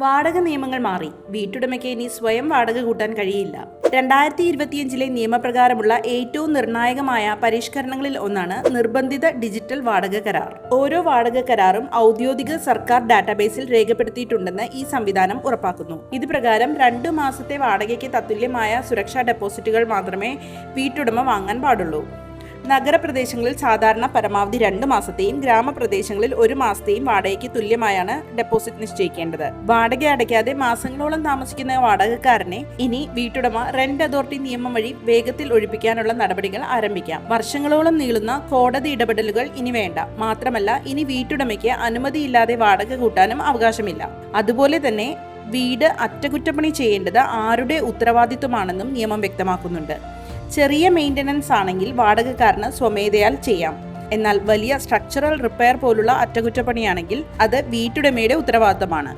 വാടക നിയമങ്ങൾ മാറി. വീട്ടുടമയ്ക്ക് ഇനി സ്വയം വാടക കൂട്ടാൻ കഴിയില്ല. 2025 നിയമപ്രകാരമുള്ള ഏറ്റവും നിർണായകമായ പരിഷ്കരണങ്ങളിൽ ഒന്നാണ് നിർബന്ധിത ഡിജിറ്റൽ വാടക കരാർ. ഓരോ വാടക കരാറും ഔദ്യോഗിക സർക്കാർ ഡാറ്റാബേസിൽ രേഖപ്പെടുത്തിയിട്ടുണ്ടെന്ന് ഈ സംവിധാനം ഉറപ്പാക്കുന്നു. ഇത് പ്രകാരം 2 മാസത്തെ വാടകയ്ക്ക് തത്തുല്യമായ സുരക്ഷാ ഡെപ്പോസിറ്റുകൾ മാത്രമേ വീട്ടുടമ വാങ്ങാൻ പാടുള്ളൂ. നഗരപ്രദേശങ്ങളിൽ സാധാരണ പരമാവധി 2 മാസത്തെയും ഗ്രാമപ്രദേശങ്ങളിൽ 1 മാസത്തെയും വാടകയ്ക്ക് തുല്യമായാണ് ഡെപ്പോസിറ്റ് നിശ്ചയിക്കേണ്ടത്. വാടക അടയ്ക്കാതെ മാസങ്ങളോളം താമസിക്കുന്ന വാടകക്കാരനെ ഇനി വീട്ടുടമ റെന്റ് അതോറിറ്റി നിയമം വഴി വേഗത്തിൽ ഒഴിപ്പിക്കാനുള്ള നടപടികൾ ആരംഭിക്കാം. വർഷങ്ങളോളം നീളുന്ന കോടതി ഇടപെടലുകൾ ഇനി വേണ്ട. മാത്രമല്ല, ഇനി വീട്ടുടമയ്ക്ക് അനുമതിയില്ലാതെ വാടക കൂട്ടാനും അവകാശമില്ല. അതുപോലെ തന്നെ വീട് അറ്റകുറ്റപ്പണി ചെയ്യേണ്ടത് ആരുടെ ഉത്തരവാദിത്വമാണെന്നും നിയമം വ്യക്തമാക്കുന്നുണ്ട്. ചെറിയ മെയിൻ്റനൻസ് ആണെങ്കിൽ വാടകക്കാരന് സ്വമേധയാൽ ചെയ്യാം. എന്നാൽ വലിയ സ്ട്രക്ചറൽ റിപ്പയർ പോലുള്ള അറ്റകുറ്റപ്പണിയാണെങ്കിൽ അത് വീട്ടുടമയുടെ ഉത്തരവാദിത്തമാണ്.